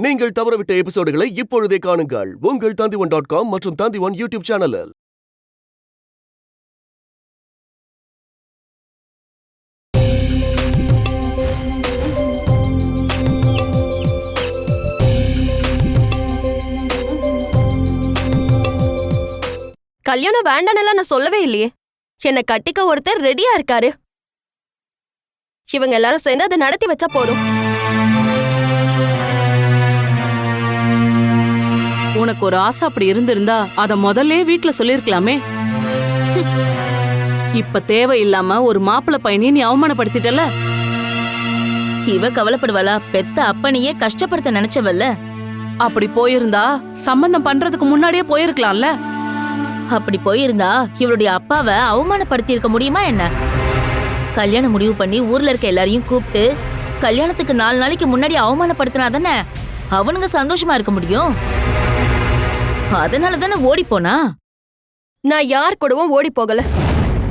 நீங்கள் தவறவிட்ட எபிசோடுகளை இப்பொழுதே காணுங்கள் உங்கள் Tandivan.com மற்றும் Tandivan யூடியூப் சேனலில். கல்யாணம் வேண்டானெல்லாம் நான் சொல்லவே இல்லையே. என்னை கட்டிக்க ஒருத்தர் ரெடியா இருக்காரு. இவங்க எல்லாரும் சேர்ந்து அதை நடத்தி வச்சா போதும். உனக்கு ஒரு ஆசை அப்படி இருந்திருந்தா அத முதல்ல வீட்டுல சொல்லிருக்கலாமே. இப்ப தேவையில்லாம ஒரு மாப்பிள்ளை பையனை நீ அவமானப்படுத்திட்டல. இவ கவலைப்படுவாளா? பெத்த அப்பனையே கஷ்டப்படுத்த நினைச்சவல்ல. அப்படி போயிருந்தா சம்பந்தம் பண்றதுக்கு முன்னாடியே போயிருக்கலாம்ல. அப்படி போயிருந்தா இவளுடைய அப்பாவை அவமானப்படுத்தி இருக்க முடியுமா என்ன? கல்யாணம் முடிவு பண்ணி ஊர்ல இருக்க எல்லாரையும் கூப்பிட்டு கல்யாணத்துக்கு 4 நாளைக்கு முன்னாடி அவமானப்படுத்தினா தானே அவனுங்க சந்தோஷமா இருக்க முடியும். அதனால தானே ஓடி போனா. நான் யார் கூடவும் ஓடி போகல.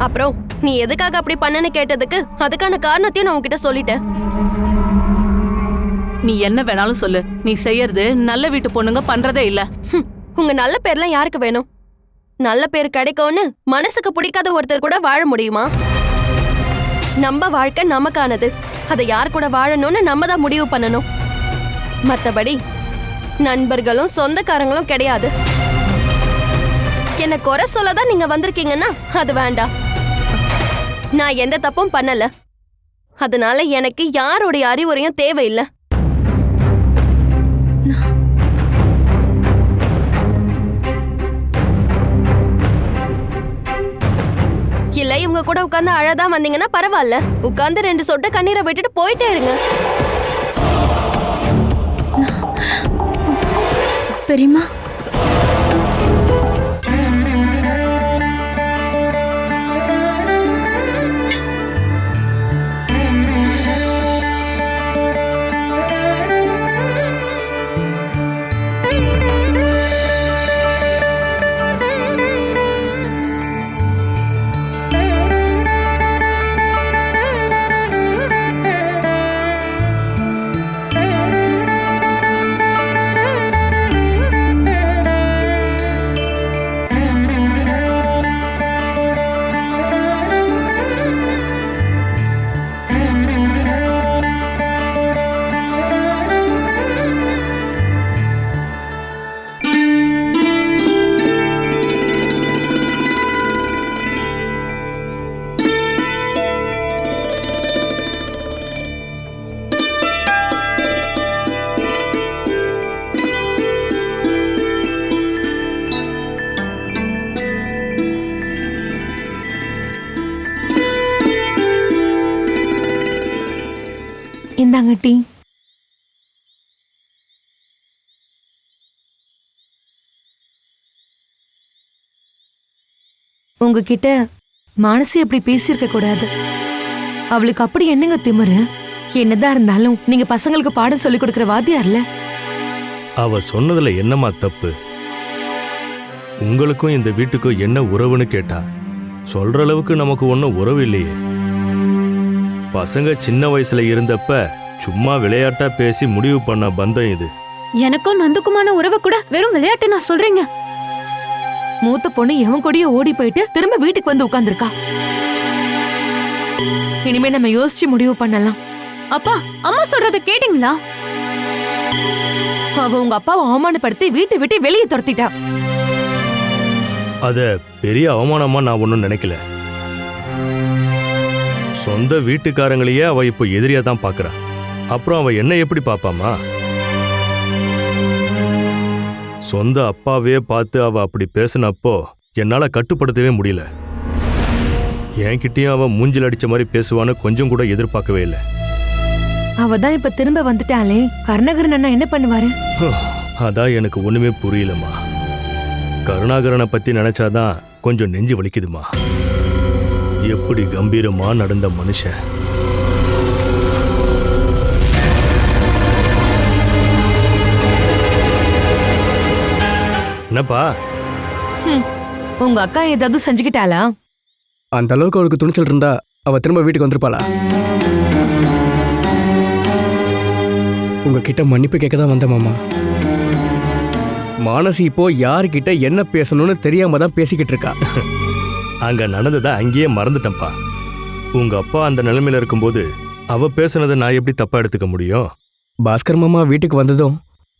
அப்புறம் நீ எதுக்காக அப்படி பண்ணனு கேட்டதுக்கு அதுக்கான காரணத்தையும் நான் உன்கிட்ட சொல்லிட்டேன். நீ என்ன வேணாலும் சொல்லு, நீ செய்யறது நல்ல வீட்டு பொண்ணுங்க பண்றதே இல்ல. உங்க நல்ல பேர்லாம் யாருக்கு வேணும்? நல்ல பேர் கிடைக்கும்னு மனசுக்கு பிடிக்காத ஒருத்தர் கூட வாழ முடியுமா? நம்ம வாழ்க்கை நமக்கானது. அதை யார் கூட வாழணும்னு நம்ம தான் முடிவு பண்ணணும். மத்தபடி நண்பர்களும் சொந்தக்காரங்களும் கிடையாது. என்ன குறை சொல்லதான் நீங்க வந்திருக்கீங்கன்னா அது வேண்டாம். நான் எந்த தப்பும் பண்ணல. அதனால எனக்கு யாருடைய அறிவுரையும் தேவையில்லை. இல்ல இவங்க கூட உட்கார்ந்து அழதான் வந்தீங்கன்னா பரவாயில்ல. உட்கார்ந்து 2 சொட்டு கண்ணீரை விட்டுட்டு போயிட்டே இருங்க. பெரியம்மா, இந்தாங்க டீ. உங்ககிட்ட மானசி அப்படி பேசியிருக்க கூடாது. அவளுக்கு அப்படி என்னங்க திமிரு? என்னதான் இருந்தாலும் நீங்க பசங்களுக்கு பாடம் சொல்லி கொடுக்கிற வாத்தியார்ல. அவ சொன்னதுல என்னமா தப்பு? உங்களுக்கும் இந்த வீட்டுக்கும் என்ன உறவுன்னு கேட்டா சொல்ற அளவுக்கு நமக்கு ஒன்னும் உறவு இல்லையே. பசங்க சின்ன வயசுல இருந்தப்ப சும்மா விளையாட்டா பேசி முடிவு பண்ண பந்தம் இது. எனக்கும் நந்துக்குமான உறவு கூட வெறும் விளையாட்டு நான் சொல்றீங்க. மூத்த பொண்ணு எவன் கூடயே ஓடி போயிட்டு திரும்ப வீட்டுக்கு வந்து உட்கார்ந்துருக்கா. இனிமே நம்ம யோசிச்சு முடிவு பண்ணலாம். அப்பா, அம்மா சொல்றத கேட்டீங்களா? அவ உங்க அப்பாவை அவமானப்படுத்தி வீட்டை விட்டு வெளியே துரத்திட்டா. அத பெரிய அவமானமா நான் ஒன்னும் நினைக்கல. சொந்த வீட்டுக்காரங்களையே அவ இப்போ எதிரியா தான் பாக்குறா. அப்புறம் அவ என்ன எப்படி பாப்பாமா? சொந்த அப்பாவே பார்த்து அவ அப்படி பேசினப்போ என்னால கட்டுப்படுத்தவே முடியல. என்கிட்டயும் அவ மூஞ்சில் அடிச்ச மாதிரி பேசுவான்னு கொஞ்சம் கூட எதிர்பார்க்கவே இல்லை. அவதான் இப்ப திரும்ப வந்துட்டாளே, கருணாகரன் அண்ணா என்ன பண்ணுவாரு? அதான் எனக்கு ஒண்ணுமே புரியலம்மா. கருணாகரனை பத்தி நினைச்சாதான் கொஞ்சம் நெஞ்சு வலிக்குதுமா. எப்படி கம்பீரமா நடந்த மனுஷன். என்னப்பா? உங்க அக்கா ஏதாவது செஞ்சுக்கிட்டாளா? அந்த அளவுக்கு அவளுக்கு துணிச்சல் இருந்தா அவ திரும்ப வீட்டுக்கு வந்திருப்பாளா? உங்ககிட்ட மன்னிப்பு கேட்க தான் வந்தேன் மாமா. மானசி இப்போ யார்கிட்ட என்ன பேசணும்னு தெரியாம தான் பேசிக்கிட்டு இருக்கா. அங்க நடந்ததை அங்கேயே மறந்துட்டேன்ப்பா. உங்க அப்பா அந்த நிலைமையில இருக்கும்போது அவ பேசுனதை நான் எப்படி தப்பா எடுத்துக்க முடியும்? பாஸ்கர் மாமா வீட்டுக்கு வந்ததும்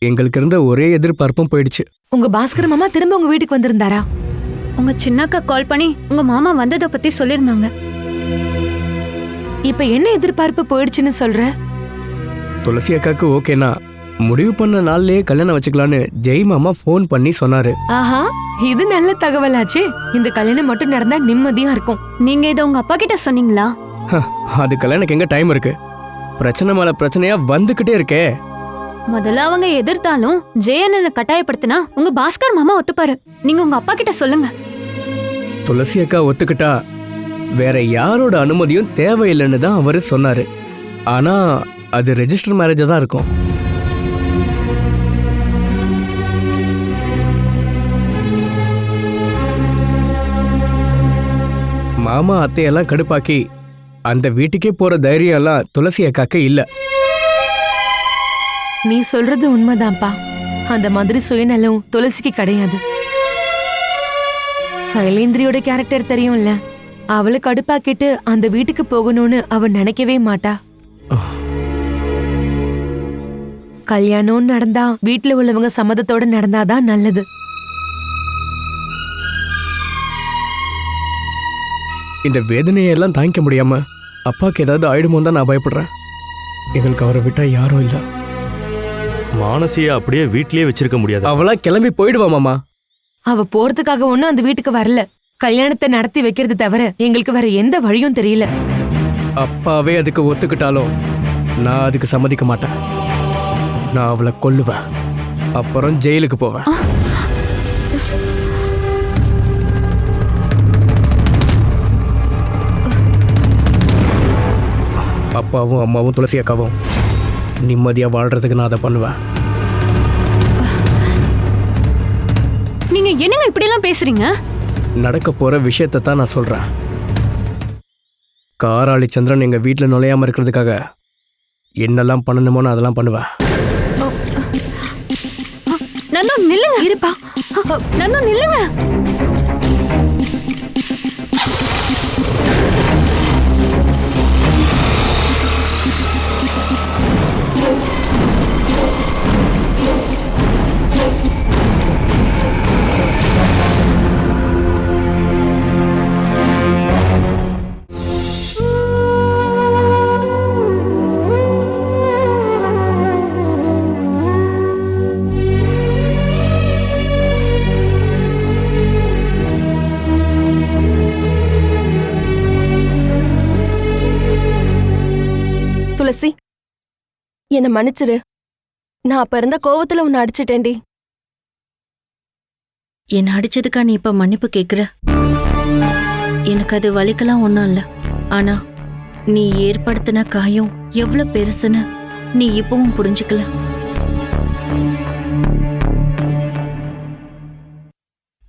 எங்களுக்கு இருந்த ஒரே எதிர்பார்ப்பும் போயிடுச்சு. உங்க பாஸ்கர் மாமா திரும்ப உங்க வீட்டுக்கு வந்திருந்தாரா? உங்க சின்னக்கா கால் பண்ணி உங்க மாமா வந்ததை பத்தி சொல்லிருந்தாங்க. இப்ப என்ன எதிர்பார்ப்பு போயிடுச்சுன்னு சொல்ற? துளசி அக்காக்கு ஓகேனா முடிவு பண்ண நாள்லயே கல்யாணம் வச்சுக்கலான்னு ஜெய் மாமா ஃபோன் பண்ணி சொன்னாரு. ஆஹா, இது நல்ல தகவலாச்சே. இந்த கல்யாணம் மட்டும் நடந்தா நிம்மதியா இருக்கும். நீங்க இதை உங்க அப்பா கிட்ட சொன்னீங்களா? அது கல்யாணக்கு எங்க டைம் இருக்கு? பிரச்சனை மேல பிரச்சனையா வந்துகிட்டே இருக்கே. முதல்ல அவங்க எதிர்த்தாலும் ஜெயண்ணனை கட்டாயப்படுத்தினா உங்க பாஸ்கர் மாமா ஒத்துப்பாரு. நீங்க உங்க அப்பா கிட்ட சொல்லுங்க. துளசி அக்கா ஒத்துக்கிட்டா வேற யாரோட அனுமதியும் தேவையில்லைன்னு தான் அவரு சொன்னாரு. ஆனா அது ரெஜிஸ்டர் மேரேஜா தான் இருக்கும். மாமா அத்தையெல்லாம் கடுப்பாக்கி அந்த வீட்டுக்கே போற தைரியம் எல்லாம் துளசி அக்காக்கு இல்ல. நீ சொல்றது உண்மைதான்ப்பா. அந்த மாதிரி சுயநலம் துளசிக்கு கிடையாது. சைலேந்திரியோட கேரக்டர் தெரியும்ல, அவளை கடுப்பாக்கிட்டு அந்த வீட்டுக்கு போகணும்னு அவ நினைக்கவே மாட்டா. கல்யாணம் நடந்தா வீட்டுல உள்ளவங்க சம்மதத்தோட நடந்தாதான் நல்லது. இந்த வேதனையெல்லாம் தாங்கிக்க முடியாம அப்பாக்கு ஏதாவது ஆயிடுமோ தான் நான் பயப்படுறேன். எங்களுக்கு அவரை விட்டா யாரும் இல்ல. மானசியை அப்படியே வீட்லயே வச்சிருக்க முடியாது. அவளா கிளம்பி போயிடுவா மாமா. அவ போறதுக்காக ஒண்ணும் அந்த வீட்டுக்கு வரல. கல்யாணத்தை நடத்தி வைக்கிறது தவிர எங்களுக்கு வேற எந்த வழியும் தெரியல. அப்பாவே அதுக்கு ஒத்துக்கிட்டாலும் நான் அதுக்கு சம்மதிக்க மாட்டேன். நான் அவளை கொல்லுவேன், அப்புறம் ஜெயிலுக்கு போவேன். அப்பாவும் அம்மாவும் துளசி அக்காவும் நிம்மதியா வாழ்றதுக்கு நான் அதை பண்ணுவேன். நீங்க என்னங்க இப்படி எல்லாம் பேசுறீங்க? நடக்க போற விஷயத்தை தான் நான் சொல்றேன். காராளி சந்திரன் எங்க வீட்டுல நுழையாம இருக்கிறதுக்காக என்னெல்லாம் பண்ணணுமோ நான் அதெல்லாம் பண்ணுவேன். நந்து நில்லுங்க. இருப்பா, நந்து நில்லுங்க. துளசி, என்ன மன்னிச்சிரு. நான் அப்ப இருந்த கோவத்துல உன்னை அடிச்சிட்டேன்டி. என்ன அடிச்சதுக்கா நீ இப்ப மன்னிப்பு கேக்குற? எனக்கு அது வலிக்கலாம் ஒண்ணும் இல்ல. ஆனா நீ ஏற்படுத்தின காயம் எவ்வளவு பெருசுன்னு நீ இப்பவும் புரிஞ்சுக்கல.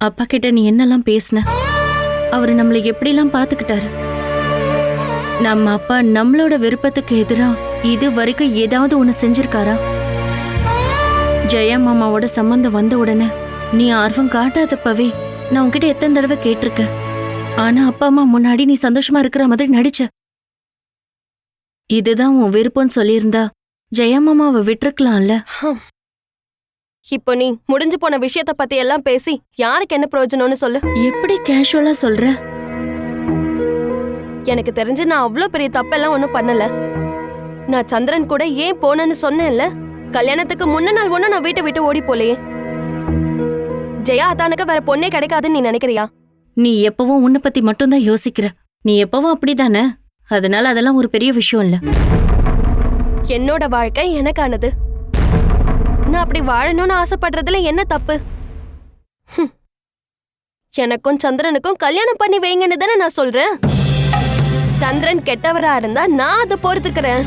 அப்பா கிட்ட நீ என்னெல்லாம் பேசின? அவரு நம்மளை எப்படிலாம் பாத்துக்கிட்டாரு? நம்ம அப்பா நம்மளோட விருப்பத்துக்கு எதிரா இது வரைக்கும் ஏதாவது ஒண்ணு செஞ்சிருக்காரா? ஜெயா மாமாவோட சம்பந்தம் வந்த உடனே நீ ஆர்வம் காட்டாதப்பவே நான் உன்கிட்ட எத்தனை தடவை கேட்டிருக்கேன். ஆனா அப்பா அம்மா முன்னாடி நீ சந்தோஷமா இருக்கிற மாதிரி நடிச்ச. இதுதான் உன் விருப்பம்னு சொல்லியிருந்தா ஜெயா மாமாவை விட்டுருக்கலாம்ல. இப்போ நீ முடிஞ்சு போன விஷயத்த பத்தி எல்லாம் பேசி யாருக்கு என்ன பிரயோஜனம்னு சொல்லு. எப்படி கேஷுவலா சொல்ற? எனக்கு தெரிஞ்சு நான் அவ்வளோ பெரிய தப்பெல்லாம் ஒன்றும் பண்ணல. நான் சந்திரன் கூட ஏன் போனேன்னு சொன்னேன்ல. கல்யாணத்துக்கு முன்ன நாள் ஒன்றும் நான் வீட்டை விட்டு ஓடி போலையே. ஜெயா அத்தானுக்கு வேற பொண்ணே கிடைக்காதுன்னு நீ நினைக்கிறியா? நீ எப்பவும் உன்னை பத்தி மட்டும்தான் யோசிக்கிற. நீ எப்பவும் அப்படிதானே. அதனால அதெல்லாம் ஒரு பெரிய விஷயம் இல்ல. என்னோட வாழ்க்கை எனக்கானது. நான் அப்படி வாழணும்னு ஆசைப்படுறதுல என்ன தப்பு? எனக்கும் சந்திரனுக்கும் கல்யாணம் பண்ணி வைங்கன்னு தானே நான் சொல்றேன். சந்திரன் கெட்டவரா இருந்தா நான் அதை பொறுத்துக்கிறேன்.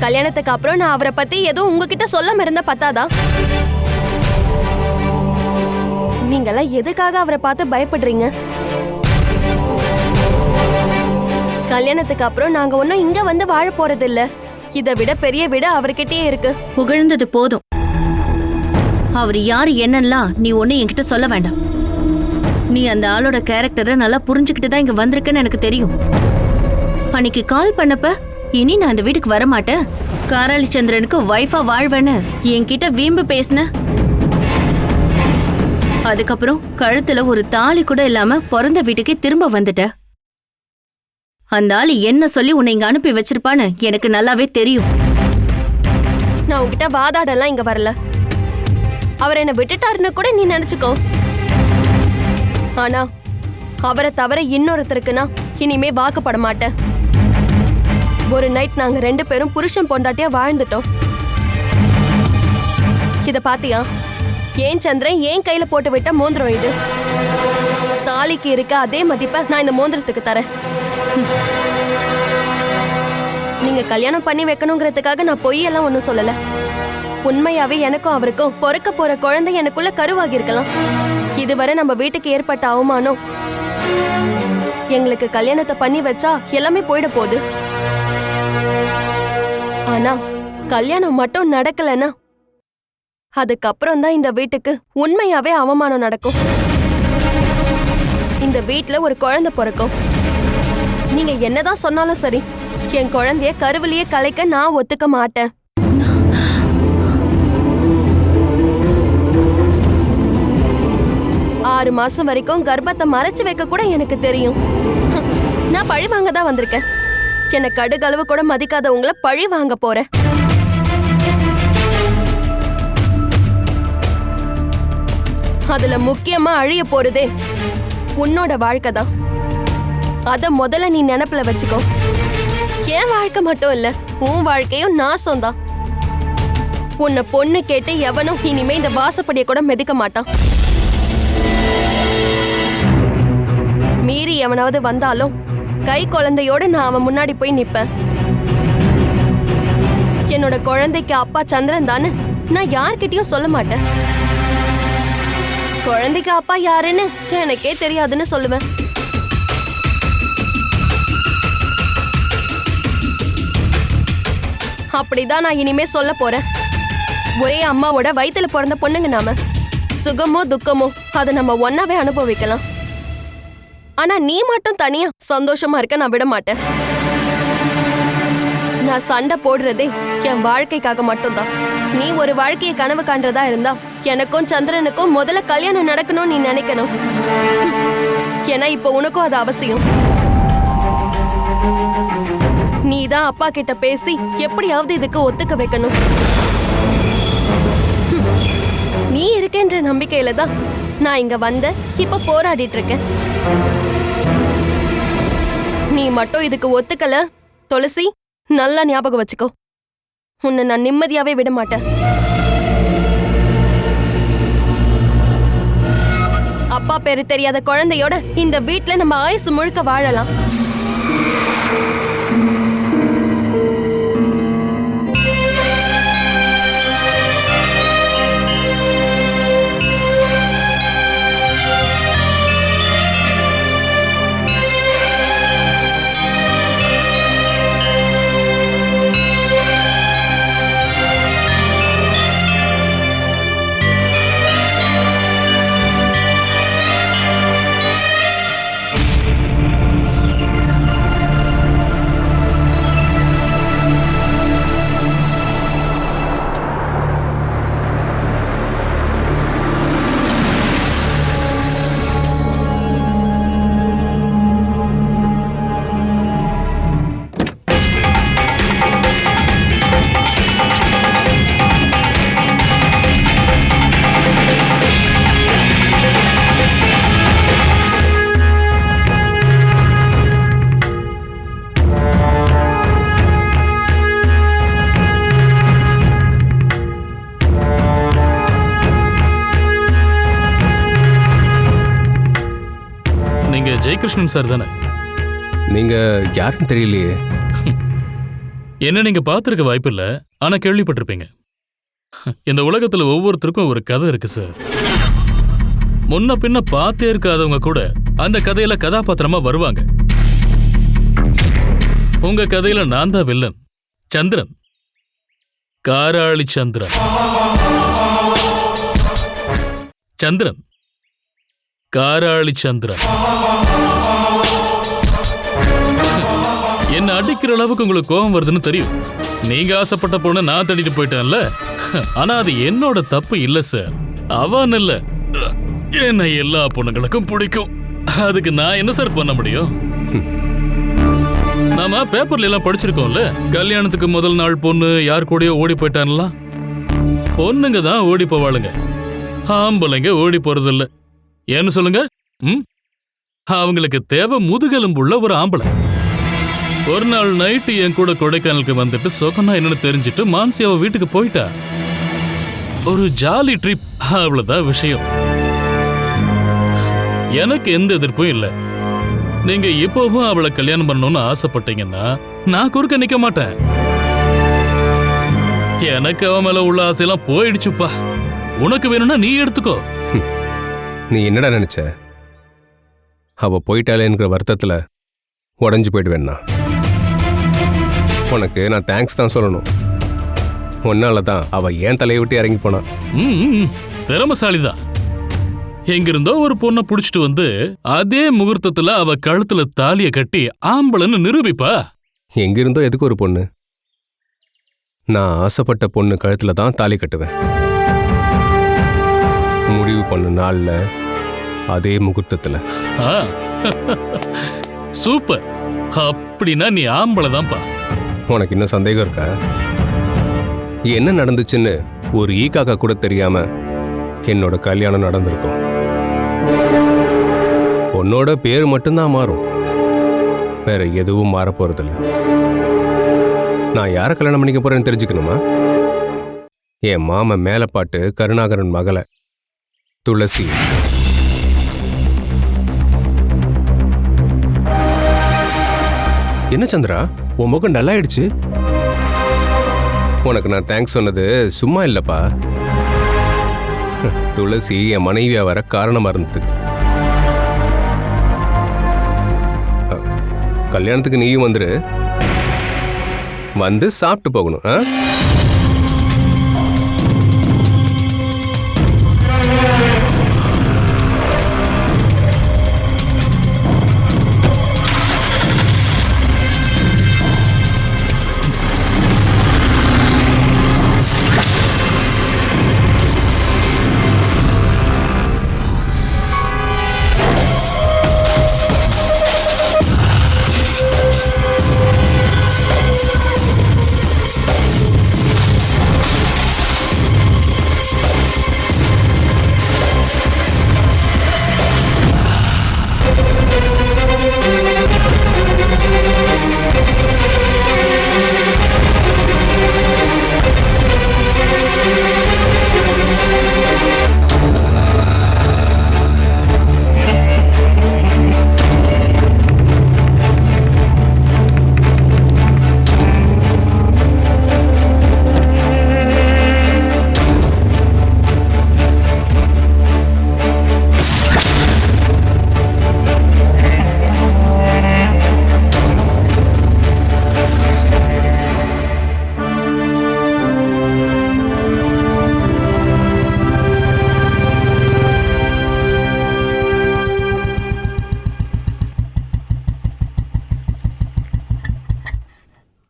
கல்யாணத்துக்கு அப்புறம் நான் அவரை பத்தி எதுவும் உங்ககிட்ட சொல்லாம இருந்தா பத்தாதா? நீங்கெல்லாம் எதுக்காக அவரை பார்த்து பயப்படுறீங்க? கல்யாணத்துக்கு அப்புறம் நாங்க ஒன்னும் இங்க வந்து வாழ போறது இல்ல. இதை விட பெரிய வீடு அவர்கிட்டயே இருக்கு. புகழ்ந்தது போதும். அவர் யாரு என்னன்னா நீ ஒண்ணு என்கிட்ட சொல்ல வேண்டாம். நீ அந்த ஆளோட கேரக்டரை நல்லா புரிஞ்சுக்கிட்டு தான் இங்க வந்திருக்குன்னு எனக்கு தெரியும். அன்னைக்கு கால் பண்ணப்ப இனி நான் இந்த வீட்டுக்கு வரமாட்டேன், காராளி சந்திரனுக்கு வைஃபா வாழ்வேன்னு என்கிட்ட வீம்பு பேசின. அதுக்கப்புறம் கழுத்துல ஒரு தாலி கூட இல்லாம பிறந்த வீட்டுக்கே திரும்ப வந்துட்ட. அந்த ஆளு என்ன சொல்லி உன்னை இங்க அனுப்பி வச்சிருப்பான்னு எனக்கு நல்லாவே தெரியும். நான் உன்கிட்ட வாதாடலாம் இங்க வரல. அவர் என்ன விட்டுட்டாருன்னு கூட நீ நினைச்சுக்கோ. ஆனா அவரை தவிர இன்னொருத்தருக்குன்னா இனிமே வாக்குப்பட மாட்டேன். ஒரு நைட் நாங்க 2 பேரும் புருஷன் பொண்டாட்டியா வாழ்ந்துட்டோம். இத பாத்தியா? ஏன் சந்திரன் ஏன் கையில போட்டு விட்ட மோந்திரம் இது. தாலிக்கு இருக்க அதே மதிப்பை நான் இந்த மோந்திரத்துக்கு தரேன். நீங்க கல்யாணம் பண்ணி வைக்கணுங்கிறதுக்காக நான் பொய்யெல்லாம் ஒன்னும் சொல்லல. உண்மையாவே எனக்கும் அவருக்கும் பொறுக்க போற குழந்தை எனக்குள்ள கருவாகி இருக்கலாம். இதுவரை நம்ம வீட்டுக்கு ஏற்பட்ட அவமானம், எங்களுக்கு கல்யாணத்தை பண்ணி வச்சா எல்லாமே போயிட போகுது. ஆனா கல்யாணம் மட்டும் நடக்கலன்னா அதுக்கப்புறம் தான் இந்த வீட்டுக்கு உண்மையாவே அவமானம் நடக்கும். இந்த வீட்டுல ஒரு குழந்தை பிறக்கும். நீங்க என்னதான் சொன்னாலும் சரி, என் குழந்தைய கருவிலேயே கலைக்க நான் ஒத்துக்க மாட்டேன். ஆறு மாசம் வரைக்கும் கர்ப்பத்தை மறைச்சு வைக்க கூட எனக்கு தெரியும். நான் பழி வாங்க தான் வந்திருக்கேன். என்னை கடுகளவு கூட மதிக்காதவங்களை பழி வாங்க போறேன். அதுல முக்கியமா அழிய போறதே உன்னோட வாழ்க்கை தான். அத முதல்ல நீ நினைப்புல வச்சுக்கோ. என் வாழ்க்கை மட்டும் இல்ல, உன் வாழ்க்கையும் நாசம் தான். உன்னை பொண்ணு கேட்டு எவனும் இனிமே இந்த வாசப்படியை கூட மிதிக்க மாட்டான். மீறி எவனாவது வந்தாலும் கை குழந்தையோட நான் அவன் முன்னாடி போய் நிப்பேன். என்னோட குழந்தைக்கு அப்பா சந்திரன் தானே நான் யார்கிட்டயும் சொல்ல மாட்டேன். குழந்தைக்கு அப்பா யாருன்னு எனக்கே தெரியாதுன்னு சொல்லுவேன். அப்படிதான் நான் இனிமே சொல்ல போறேன். ஒரே அம்மாவோட வயித்துல பிறந்த பொண்ணுங்க நாம. சுகமோ துக்கமோ அதை நம்ம ஒன்னாவே அனுபவிக்கலாம். ஆனா நீ மட்டும் தனியா சந்தோஷமா இருக்க நான் விட மாட்டேன். நான் சண்டை போடுறதே என் வாழ்க்கைக்காக மட்டும்தான். நீ ஒரு வாழ்க்கையை கனவு காண்றதா இருந்தா எனக்கும் சந்திரனுக்கும் முதல்ல கல்யாணம் நடக்கணும்னு நீ நினைக்கணும். ஏன்னா இப்ப உனக்கும் அது அவசியம். நீ தான் அப்பா கிட்ட பேசி எப்படியாவது இதுக்கு ஒத்துக்க வைக்கணும். நீ இருக்கேன்ற நம்பிக்கையில தான் நான் இங்க வந்த இப்ப போராடிட்டு இருக்கேன். நீ மட்டும் இதுக்கு ஒத்துக்கல துளசி, நல்லா ஞாபகம் வச்சுக்கோ, உன்னை நான் நிம்மதியாவே விட மாட்டேன். அப்பா பேரு தெரியாத குழந்தையோட இந்த வீட்ல நம்ம ஆயுசு முழுக்க வாழலாம். ஜெயகிருஷ்ணன் சார் தானே? நீங்க யாருன்னு தெரியலையே. என்ன நீங்க பார்த்திருக்க வாய்ப்பில்லை, ஆனா கேள்விப்பட்டிருப்பீங்க. இந்த உலகத்துல ஒவ்வொருத்தருக்கும் ஒரு கதை இருக்கு சார். முன்ன பின்ன பார்த்தே இருக்காதவங்க கூட அந்த கதையில கதாபாத்திரமா வருவாங்க. உங்க கதையில நான் தான் வில்லன், சந்திரன். காராளி சந்திரன். சந்திரன், காராளி சந்திரன். என்ன அடிக்கிற அளவுக்கு உங்களுக்கு கோபம் வருதுன்னு தெரியும். நீங்க ஆசைப்பட்ட பொண்ணு நான் தட்டிட்டு போயிட்டேன்ல. ஆனா அது என்னோட தப்பு இல்ல சார். அவன் இல்ல, என்ன எல்லா பொண்ணுங்களுக்கும் பிடிக்கும். அதுக்கு நான் என்ன சார் பண்ண முடியும்? நாம பேப்பர்ல எல்லாம் படிச்சிருக்கோம்ல, கல்யாணத்துக்கு முதல் நாள் பொண்ணு யார் கூடயோ ஓடி போயிட்டான்லாம். பொண்ணுங்க தான் ஓடி போவாளுங்க, ஆம்பளைங்க ஓடி போறதில்ல. ஏன்னு சொல்லுங்க? அவங்களுக்கு தேவை முதுகெலும்புள்ள ஒரு ஆம்பளை. ஒரு நாள் நைட்டு என் கூட கொடைக்கானலுக்கு வந்துட்டு சொகனா என்னன்னு தெரிஞ்சுட்டு மான்சி அவ வீட்டுக்கு போயிட்டா. ஒரு ஜாலி ட்ரிப், அவ்வளவுதான் விஷயம். எனக்கு எந்த எதிர்ப்பும் இல்லை. நீங்க இப்பவும் அவளை கல்யாணம் பண்ணணும்னு ஆசைப்பட்டீங்கன்னா நான் குறுக்க நிக்க மாட்டேன். எனக்கு அவன் மேல உள்ள ஆசையெல்லாம் போயிடுச்சுப்பா. உனக்கு வேணும்னா நீ எடுத்துக்கோ. நீ என்னடா நினைச்ச? அவ போயிட்டாளேங்கிற வருத்தத்துல உடஞ்சு போயிடுவேன்னா? உனக்கு நான் தேங்க்ஸ் தான் சொல்லணும். ஒன்னால தான் அவ ஏன் தலையை விட்டு இறங்கி போனா. திறமசாலிதான். எங்கிருந்தோ ஒரு பொண்ணை புடிச்சிட்டு வந்து அதே முகூர்த்தத்துல அவ கழுத்துல தாலிய கட்டி ஆம்பளன்னு நிரூபிப்பா. எங்கிருந்தோ எதுக்கு ஒரு பொண்ணு? நான் ஆசைப்பட்ட பொண்ணு கழுத்துல தான் தாலி கட்டுவேன். முடிவு பண்ண நாள்ல அதே முகூர்த்தத்துல. சூப்பர். அப்படின்னா நீ ஆம்பளை தான்ப்பா. உனக்கு இன்னும் சந்தேகம் இருக்கா? என்ன நடந்துச்சுன்னு ஒரு ஈக்காக்கா கூட தெரியாம என்னோட கல்யாணம் நடந்திருக்கும். உன்னோட பேர் மட்டும்தான் மாறும், வேற எதுவும் மாற போறதில்ல. நான் யாரை கல்யாணம் பண்ணிக்க போறேன்னு தெரிஞ்சுக்கணுமா? என் மாமன் மேலப்பாட்டு கருணாகரன் மகளை துளசி. என்ன சந்திரா, உன் முகம் நல்லாயிடுச்சு. உனக்கு நான் தேங்க்ஸ் சொன்னது சும்மா இல்லப்பா. துளசி என் மனைவியா வர காரணமா இருந்தது. கல்யாணத்துக்கு நீயும் வந்துரு, வந்து சாப்பிட்டு போகணும்.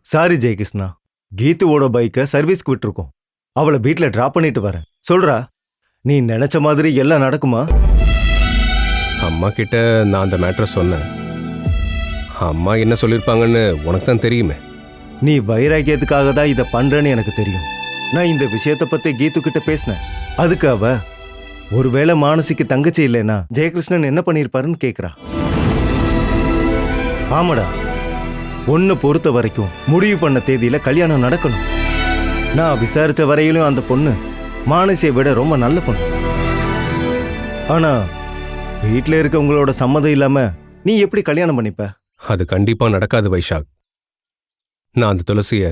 சாரி ஜெயகிருஷ்ணா, கீத்துவோட பைக்கை சர்வீஸ்க்கு விட்டுருக்கோம். அவளை வீட்டில் ட்ராப் பண்ணிட்டு வரேன். சொல்றா, நீ நினைச்ச மாதிரி எல்லாம் நடக்குமா? அம்மா கிட்ட நான் அந்த மேட்டரை சொன்னேன். அம்மா என்ன சொல்லியிருப்பாங்கன்னு உனக்கு தான் தெரியுமே. நீ வைராக்கியத்துக்காக தான் இதை பண்றேன்னு எனக்கு தெரியும். நான் இந்த விஷயத்தை பத்தி கீத்து கிட்ட பேசினேன். அதுக்கு அவ ஒருவேளை மானசிக்கு தங்கச்சி இல்லைன்னா ஜெயகிருஷ்ணன் என்ன பண்ணியிருப்பாருன்னு கேட்குறா. ஆமாடா, ஒன்று பொறுத்த வரைக்கும் முடிவு பண்ண தேதியில கல்யாணம் நடக்கணும். நான் விசாரிச்ச வரையிலும் அந்த பொண்ணு மானசியை விட ரொம்ப நல்ல பொண்ணு. ஆனா வீட்டில் இருக்கவங்களோட சம்மதம் இல்லாம நீ எப்படி கல்யாணம் பண்ணிப்ப? அது கண்டிப்பா நடக்காது வைஷாக். நான் அந்த துளசியை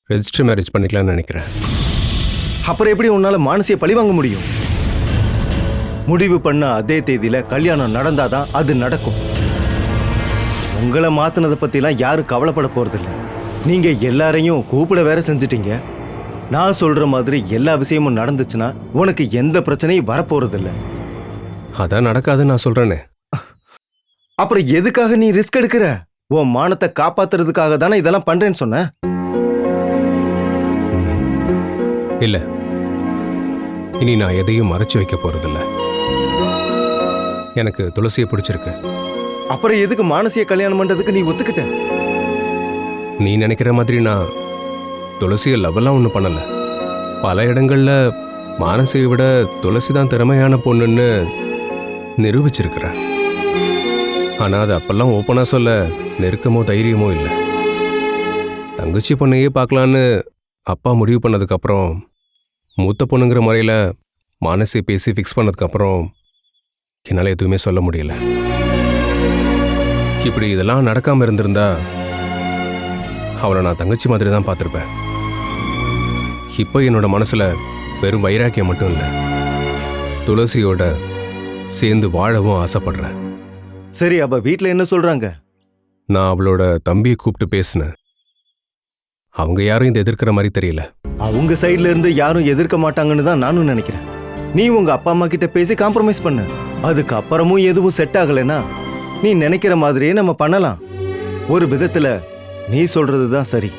ரெஜிஸ்டர் மேரேஜ் பண்ணிக்கலாம்னு நினைக்கிறேன். அப்புறம் எப்படி உன்னால மானசியை பழிவாங்க முடியும்? முடிவு பண்ண அதே தேதியில கல்யாணம் நடந்தாதான் அது நடக்கும். உங்களை மாத்தினதை பத்திலாம் யாரும் கவலைப்பட போறதில்லை. நீங்க எல்லாரையும் கூப்பிட வேற செஞ்சிட்டீங்க. நான் சொல்ற மாதிரி எல்லா விஷயமும் நடந்துச்சுன்னா உனக்கு எந்த பிரச்சனையும் வரப்போறதில்ல. அதான் நடக்காதுன்னு நான் சொல்றேனே. அப்புறம் எதுக்காக நீ ரிஸ்க் எடுக்கிற? உன் மானத்தை காப்பாத்துறதுக்காக தானே இதெல்லாம் பண்றேன்னு சொன்ன. இல்ல, இனி நான் எதையும் மறைச்சு வைக்க போறதில்ல. எனக்கு துளசியை பிடிச்சிருக்கு. அப்புறம் எதுக்கு மானசிய கல்யாணம் பண்றதுக்கு நீ ஒத்துக்கிட்ட? நீ நினைக்கிற மாதிரி நான் துளசியை லவ்வெல்லாம் ஒன்றும் பண்ணல. பல இடங்கள்ல மானசியை விட துளசி தான் திறமையான பொண்ணுன்னு நிரூபிச்சிருக்கிறேன். ஆனால் அது அப்பெல்லாம் ஓப்பனாக சொல்ல நெருக்கமோ தைரியமோ இல்லை. தங்கச்சி பொண்ணையே பார்க்கலான்னு அப்பா முடிவு பண்ணதுக்கப்புறம், மூத்த பொண்ணுங்கிற முறையில் மானசியை பேசி ஃபிக்ஸ் பண்ணதுக்கப்புறம் என்னால் எதுவுமே சொல்ல முடியல. இப்படி இதெல்லாம் நடக்காமல் இருந்திருந்தா அவளை நான் தங்கச்சி மாதிரி தான் பார்த்துருப்பேன். இப்போ என்னோட மனசில் வெறும் வைராக்கியம் மட்டும் இல்லை, துளசியோட சேர்ந்து வாழவும் ஆசைப்படுறேன். சரி, அப்ப வீட்டில் என்ன சொல்றாங்க? நான் அவளோட தம்பியை கூப்பிட்டு பேசினேன். அவங்க யாரும் இதை எதிர்க்கிற மாதிரி தெரியல. அவங்க சைட்ல இருந்து யாரும் எதிர்க்க மாட்டாங்கன்னு தான் நானும் நினைக்கிறேன். நீ உங்க அப்பா அம்மா கிட்ட பேசி காம்ப்ரமைஸ் பண்ணு. அதுக்கு அப்புறமும் எதுவும் செட் ஆகலைன்னா நீ நினைக்கிற மாதிரியே நம்ம பண்ணலாம். ஒரு விதத்துல நீ சொல்றதுதான் சரி.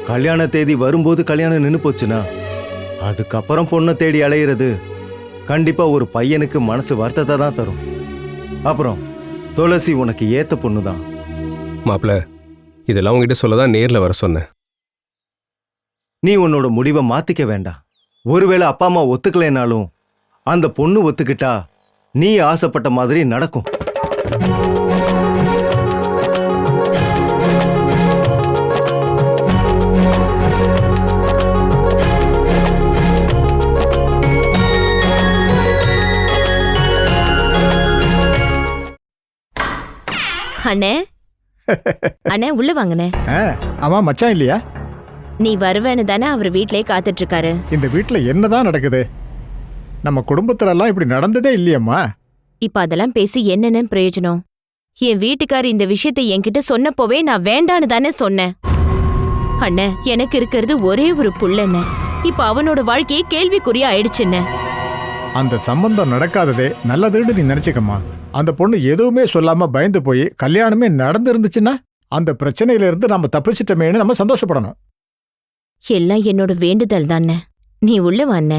கல்யாண தேதி வரும்போது கல்யாணம் நின்னு போச்சுன்னா அதுக்கப்புறம் பொண்ணை தேடி அலையிறது கண்டிப்பா ஒரு பையனுக்கு மனசு வருத்தத்தை தான் தரும். அப்புறம் துளசி உனக்கு ஏத்த பொண்ணுதான். மாப்பிள்ள, இதெல்லாம் உங்ககிட்ட சொல்லதான் நேர்ல வர சொன்னேன். நீ உன்னோட முடிவை மாத்திக்க வேண்டாம். ஒருவேளை அப்பா அம்மா ஒத்துக்கலைனாலும் அந்த பொண்ணு ஒத்துக்கிட்டா நீ ஆசைப்பட்ட மாதிரி நடக்கும். அண்ணே அண்ணே உள்ள வாங்கண்ணே. அவன் மச்சான் இல்லையா? நீ வருவேன்னு தானே அவர் வீட்லயே காத்துட்டு இருக்காரு. இந்த வீட்டுல என்னதான் நடக்குது? நம்ம குடும்பத்துல எல்லாம் இப்படி நடந்ததே இல்லையம்மா. இப்ப அதெல்லாம் பேசி என்னன்னு பிரயோஜனம்? என் வீட்டுக்காரர் இந்த விஷயத்தை என்கிட்ட சொன்னப்போவே நான் வேண்டான்னு தானே சொன்னேன். அண்ணே, எனக்கு இருக்கிறது ஒரே ஒரு புள்ளண்ணே. இப்ப அவனோட வாழ்க்கையே கேள்விக்குறியா ஆயிடுச்சுன்னு. அந்த சம்பந்தம் நடக்காததே நல்லதுன்னு நீ நினைச்சுக்கம்மா. அந்த பொண்ணு எதுவுமே சொல்லாம பயந்து போய் கல்யாணமே நடந்திருந்துச்சுன்னா அந்த பிரச்சனையில இருந்து நம்ம தப்பிச்சிட்டமேன்னு நம்ம சந்தோஷப்படணும். எல்லாம் என்னோட வேண்டுதல் தானே. நீ உள்ள வாண்ண.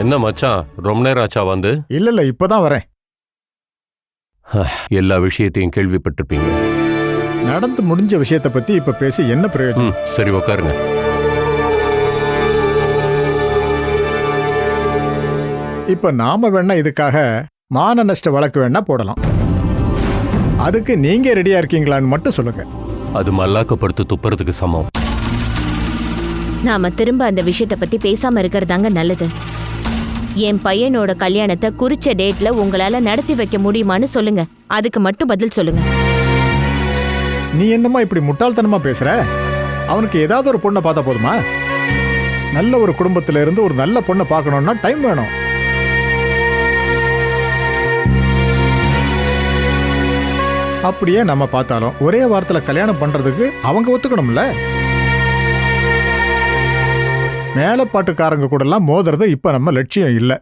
என்ன மச்சான், ரொம்ப நேரம் ஆச்சா வந்து? இல்ல இப்பதான் வரேன். எல்லா விஷயத்தையும் கேள்விப்பட்டிருப்பீங்க. நடந்து முடிஞ்ச விஷயத்தை பத்தி இப்ப பேசி என்ன பிரயோஜனம்? சரி, உட்காருங்க. இப்ப நாம வேணா இதுக்காக மான நஷ்ட வழக்கு வேணா போடலாம். அதுக்கு நீங்க ரெடியா இருக்கீங்களான்னு மட்டும் சொல்லுங்க. அது மல்லாக்கப்படுத்து துப்புறதுக்கு சமம். நாம திரும்ப அந்த விஷயத்த பத்தி பேசாம இருக்கிறதாங்க நல்லது. என் பையனோட கல்யாணத்தை குறிச்ச டேட்ல உங்களால நடத்தி வைக்க முடியுமான்னு சொல்லுங்க. அதுக்கு மட்டும் பதில் சொல்லுங்க. நீ என்னம்மா இப்படி முட்டாள்தனமா பேசுற? அவனுக்கு ஏதாவது ஒரு பொண்ணை பார்த்தா போதுமா? நல்ல ஒரு குடும்பத்துல இருந்து ஒரு நல்ல பொண்ணை பார்க்கணும்னா டைம் வேணும். அப்படியே நம்ம பார்த்தாலும் ஒரே வாரத்துல கல்யாணம் பண்றதுக்கு அவங்க ஒத்துக்கணும்ல. மேலப்பாட்டுக்காரங்க கூட எல்லாம் மோதுறது இப்ப நம்ம லட்சியம் இல்ல.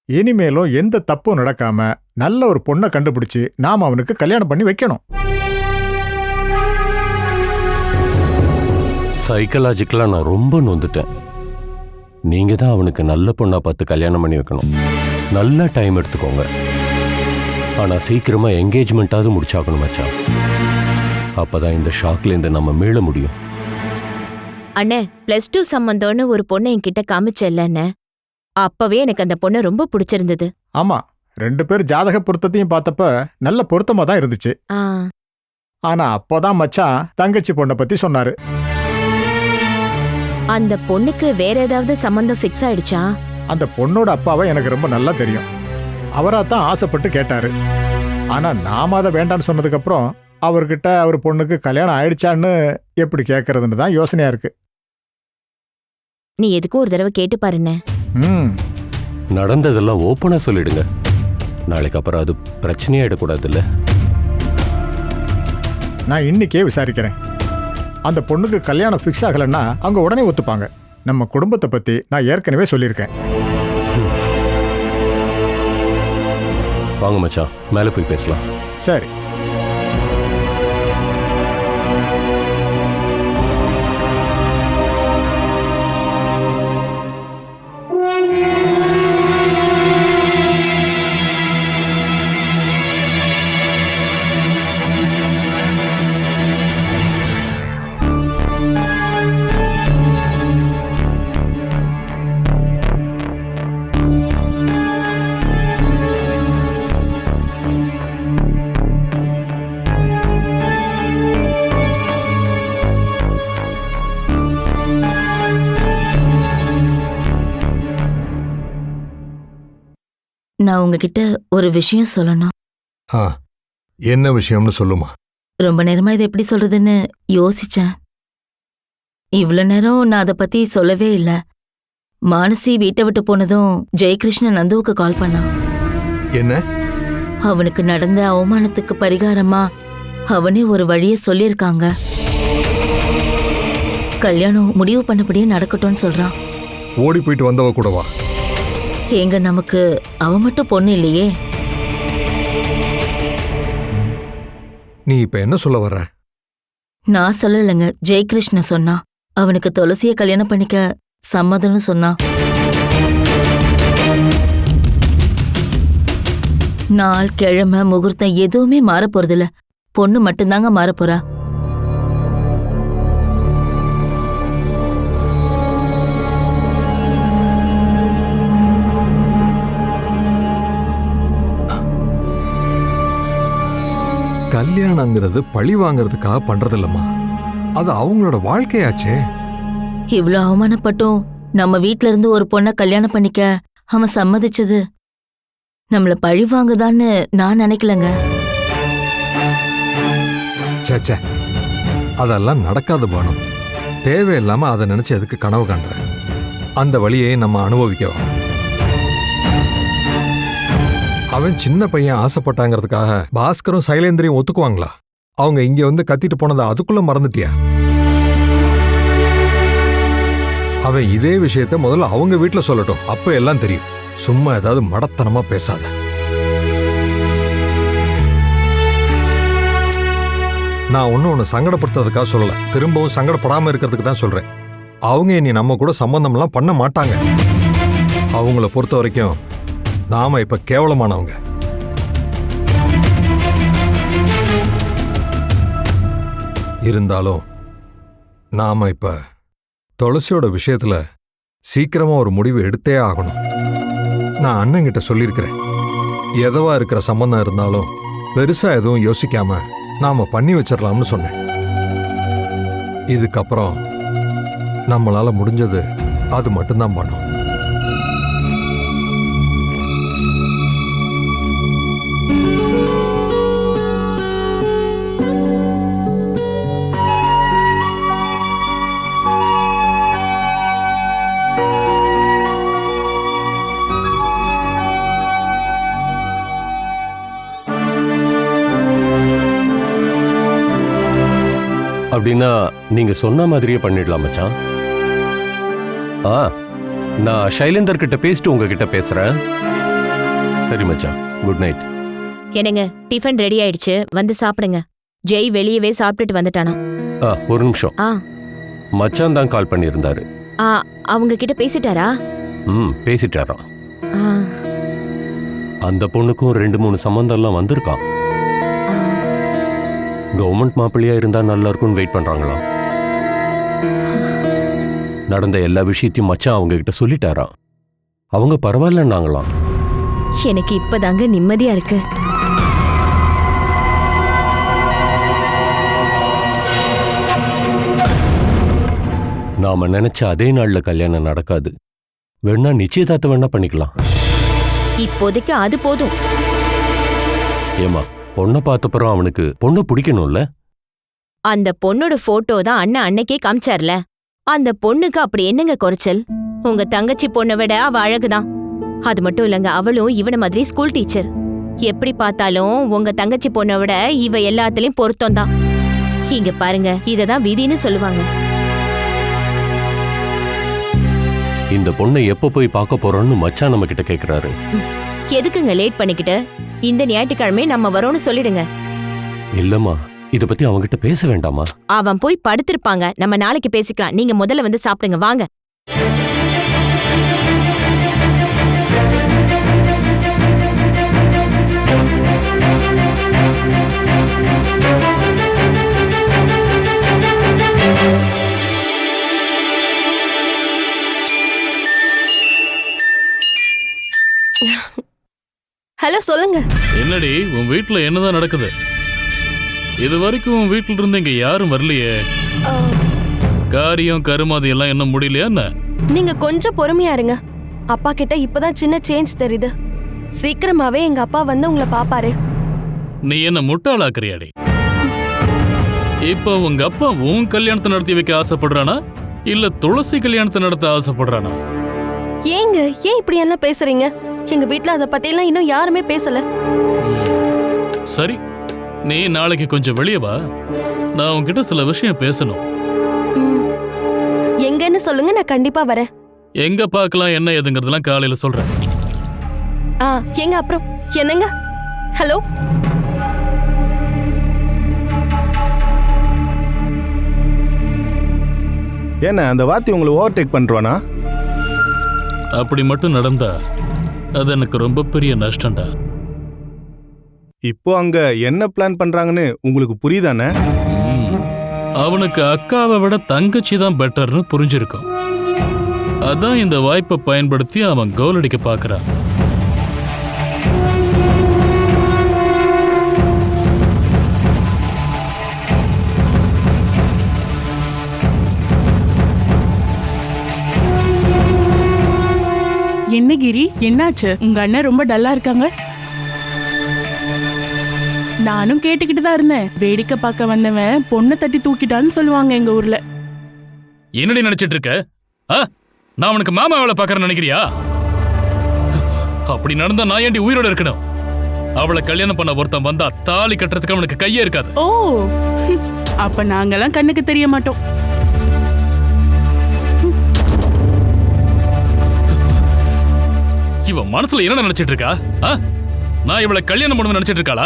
இனிமேலும் எந்த தப்பும் நடக்காம நல்ல ஒரு பொண்ணை கண்டுபிடிச்சு நாம அவனுக்கு கல்யாணம் பண்ணி வைக்கணும். சைக்கலாஜிக்கலா நான் ரொம்ப நொந்துட்டேன். நீங்க தான் அவனுக்கு நல்ல பொண்ணா பார்த்து கல்யாணம் பண்ணி வைக்கணும். நல்ல டைம் எடுத்துக்கோங்க. ஆனா சீக்கிரமா என்கேஜ்மெண்ட்டாவது முடிச்சாக்கணும் மச்சான். அப்பதான் இந்த ஷாக்ல இருந்து நம்ம மீள முடியும். அண்ணே, +2 சம்பந்தம்னு ஒரு பொண்ணை என்கிட்ட காமிச்சல்ல. அப்பவே எனக்கு அந்த பொண்ணை ரொம்ப பிடிச்சிருந்தது. ஆமா, 2 பேர் ஜாதக பொருத்தத்தையும் பார்த்தப்ப நல்ல பொருத்தமா தான் இருந்துச்சு. ஆனா அப்போதான் மச்சான் தங்கச்சி பொண்ணை பத்தி சொன்னாரு. அந்த பொண்ணுக்கு வேற ஏதாவது சம்பந்தம் ஃபிக்ஸ் ஆயிடுச்சா? அந்த பொண்ணோட அப்பாவை எனக்கு ரொம்ப நல்லா தெரியும். அவராத்தான் ஆசைப்பட்டு கேட்டாரு. ஆனா நாம அதை வேண்டான்னு சொன்னதுக்கு அப்புறம் அவர்கிட்ட அவர் பொண்ணுக்கு கல்யாணம் ஆயிடுச்சான்னு எப்படி கேட்கறதுன்னு தான் யோசனையா இருக்கு. நீ எதுக்கும் ஒரு தடவை கேட்டு பாருண்ணே. நடந்ததெல்லாம் ஓப்பனா சொல்லிடுங்க. நாளைக்கு அப்புறம் அது பிரச்சனையாயிடக்கூடாதுல்ல. நான் இன்னைக்கே விசாரிக்கிறேன். அந்த பொண்ணுக்கு கல்யாணம் ஃபிக்ஸ் ஆகலைன்னா அவங்க உடனே ஒத்துப்பாங்க. நம்ம குடும்பத்தை பற்றி நான் ஏற்கனவே சொல்லியிருக்கேன். வாங்க மச்சான், மேலே போய் பேசலாம். சரி. நான் உங்ககிட்ட ஒரு விஷயம் சொல்லணும். என்ன விஷயம்னு சொல்லுமா. ரொம்ப நேரமா இதை எப்படி சொல்றதுன்னு யோசிச்சேன். இவ்வளவு நேரம் நான் அதை பத்தி சொல்லவே இல்லை. மானசி வீட்டை விட்டு போனதும் ஜெயகிருஷ்ணன் நந்துவுக்கு கால் பண்ணான். என்ன? அவனுக்கு நடந்த அவமானத்துக்கு பரிகாரமா அவனே ஒரு வழியை சொல்லியிருக்காங்க. கல்யாணம் முடிவு பண்ணபடியே நடக்கட்டும்னு சொல்றான். ஓடி போயிட்டு வந்தவ கூடவா? எங்க நமக்கு அவ மட்டும் பொண்ணு இல்லையே. நீ இப்ப என்ன சொல்ல வர்ற? நான் சொல்லலைங்க, ஜெயகிருஷ்ண சொன்னா. அவனுக்கு துளசிய கல்யாணம் பண்ணிக்க சம்மதம்னு சொன்னான். நாள், கிழமை, முகூர்த்தம் எதுவுமே மாற போறதில்ல. பொண்ணு மட்டும்தாங்க மாறப்போறா. கல்யாணங்கிறது பழி வாங்கறதுக்காக பண்றதில்லம்மா. அது அவங்களோட வாழ்க்கையாச்சே. இவ்ளோ அவமானப்பட்டும் நம்ம வீட்ல இருந்து ஒரு பொண்ணை கல்யாணம் பண்ணிக்க அவன் சம்மதிச்சது நம்மள பழி வாங்குதான்னு நான் நினைக்கலங்க. சேச்சே, அதெல்லாம் நடக்காது பானு. தேவையில்லாம அதை நினைச்சு அதுக்கு கனவு காண்ற. அந்த வழியை நம்ம அனுபவிக்கவா? அவன் சின்ன பையன் ஆசைப்பட்டாங்கிறதுக்காக பாஸ்கரும் சைலேந்திரியும் ஒத்துக்குவாங்களா? அவங்க இங்க வந்து கத்திட்டு போனதை அதுக்குள்ள மறந்துட்டியா? அவன் இதே விஷயத்த முதல்ல அவங்க வீட்டுல சொல்லட்டும், அப்ப எல்லாம் தெரியும். சும்மா ஏதாவது மடத்தனமா பேசாத. நான் ஒன்னு சங்கடப்படுத்துறதுக்காக சொல்லல, திரும்பவும் சங்கடப்படாம இருக்கிறதுக்கு தான் சொல்றேன். அவங்க இனி நம்ம கூட சம்பந்தம்லாம் பண்ண மாட்டாங்க. அவங்கள பொறுத்த வரைக்கும் நாம இப்ப கேவலமானவங்க. இருந்தாலும் நாம இப்ப துளசியோட விஷயத்துல சீக்கிரமா ஒரு முடிவு எடுத்தே ஆகணும். நான் அண்ணங்கிட்ட சொல்லியிருக்கிறேன், எதவா இருக்கிற சம்பந்தம் இருந்தாலும் பெருசா எதுவும் யோசிக்காம நாம பண்ணி வச்சிடலாம்னு சொன்னேன். இதுக்கப்புறம் நம்மளால முடிஞ்சது அது மட்டும்தான் பண்ணும். அப்படின்னா நீங்க சொன்ன மாதிரியே பண்ணிடலாம் மச்சான். நான் சைலேந்தர் கிட்ட பேசிட்டு உங்ககிட்ட பேசுறேன். சரி மச்சான், குட் நைட். என்னங்க, டிஃபன் ரெடி ஆயிடுச்சு, வந்து சாப்பிடுங்க. ஜெய் வெளியவே சாப்பிட்டுட்டு வந்துட்டானா? ஒரு நிமிஷம். மச்சான் தான் கால் பண்ணியிருந்தாரு. அவங்க கிட்ட பேசிட்டாரா? பேசிட்டாராம். அந்த பொண்ணுக்கும் 2-3 சம்பந்தம்லாம் வந்திருக்கான். கவர்மெண்ட் மாப்பிள்ளையா இருந்தா நல்லா இருக்கும்னு வெயிட் பண்றாங்களாம். நடந்த எல்லா விஷயத்தையும் மச்சான் அவங்க கிட்ட சொல்லிட்டாராம். அவங்க பரவாயில்லன்னாங்களாம். எனக்கு இப்பதாங்க நிம்மதியா இருக்கு. நாம நினைச்ச அதே நாள்ல கல்யாணம் நடக்காது. வேணா நிச்சயதார்த்தம் வேணா பண்ணிக்கலாம். இப்போதைக்கு அது போதும். ஏமா, பொண்ணை பார்த்தப்பறம் அவனுக்கு பொண்ணு பிடிக்கணும்ல? அந்த பொண்ணோட போட்டோ தான் அண்ணன் அன்னைக்கே காமிச்சார்ல. அந்த பொண்ணுக்கு அப்படி என்னங்க குறைச்சல்? உங்க தங்கச்சி பொண்ணை விட அவ அழகுதான். அது மட்டும் இல்லங்க, அவளும் இவன மாதிரி ஸ்கூல் டீச்சர். எப்படி பார்த்தாலும் உங்க தங்கச்சி பொண்ணை விட இவ எல்லாத்துலயும் பொருத்தம் தான். இங்க பாருங்க, இததான் விதின்னு சொல்லுவாங்க. இந்த பொண்ணை எப்ப போய் பார்க்க போறோம்னு மச்சான் நம்ம கிட்ட கேக்குறாரு. எதுக்குங்க லேட் பண்ணிக்கிட்டு? இந்த ஞாயிற்றுக்கிழமை நம்ம வரோம்னு சொல்லிடுங்க. இல்லம்மா, இத பத்தி அவங்கிட்ட பேச வேண்டாமா? அவன் போய் படுத்திருப்பாங்க, நம்ம நாளைக்கு பேசிக்கலாம். நீங்க முதல்ல வந்து சாப்பிடுங்க, வாங்க. ஹலோ, சொல்லுங்க. என்னடி உன் வீட்டுல என்னதான் நடக்குது? இது வரைக்கும் உன் வீட்டுல இருந்து இங்க யாரும் வரலையே. காரியம் கருமாதி எல்லாம் என்ன முடியலையா என்ன? நீங்க கொஞ்சம் பொறுமையா இருங்க. அப்பா கிட்ட இப்பதான் சின்ன சேஞ்ச் தெரியுது. சீக்கிரமாவே எங்க அப்பா வந்து உங்களை பாப்பாரு. நீ என்ன முட்டாளாக்குறியாடி? இப்ப உங்க அப்பா உன் கல்யாணத்தை நடத்தி வைக்க ஆசைப்படுறானா இல்ல துளசி கல்யாணத்தை நடத்த ஆசைப்படுறானா? ஏங்க ஏன் இப்படி எல்லாம் பேசுறீங்க? எங்க வீட்ல அத பத்தி எல்லாம் இன்னும் யாருமே பேசல. சரி, நீ நாளைக்கு கொஞ்சம் வெளியே வா. நான் உன்கிட்ட சில விஷயம் பேசணும். எங்கன்னு சொல்லுங்க, நான் கண்டிப்பா வரேன். எங்க பார்க்கலாம் என்ன ஏதுங்கிறதெல்லாம் காலையில சொல்றேன். எங்க அப்புறம் என்னங்க? ஹலோ, என்ன அந்த வாத்தி உங்களை ஓவர்டேக் பண்றானா? அப்படி மட்டும் நடந்தா அது எனக்கு ரொம்ப பெரிய நஷ்டம்டா. இப்போ அங்க என்ன பிளான் பண்றாங்கன்னு உங்களுக்கு புரியுதானே? அவனுக்கு அக்காவை விட தங்கச்சி தான் பெட்டர்னு புரிஞ்சிருக்கும். அதான் இந்த வாய்ப்பை பயன்படுத்தி அவன் கோல் அடிக்க பார்க்கறான். என்ன கிரி, என்னாச்சு? உங்க அண்ணன் ரொம்ப டல்லா இருக்காங்க. நானும் கேட்டுக்கிட்டு தான் இருந்தேன். வேடிக்கை பார்க்க வந்தவன் பொண்ணை தட்டி தூக்கிட்டான்னு சொல்லுவாங்க எங்க ஊர்ல. என்னடி நினைச்சிட்டு இருக்க? நான் அவனுக்கு மாமா அவளை பார்க்கறேன்னு நினைக்கிறியா? அப்படி நடந்தா நான் ஏண்டி உயிரோட இருக்கணும்? அவளை கல்யாணம் பண்ண ஒருத்தன் வந்தா தாலி கட்டுறதுக்கு அவனுக்கு கையே இருக்காது. ஓ, அப்ப நாங்கெல்லாம் கண்ணுக்கு தெரிய மாட்டோம். இவ மனசுல என்ன நினைச்சிட்டு இருக்கா? நான் இவளை கல்யாணம் பண்ணணும்னு நினைச்சிட்டு இருக்காளா?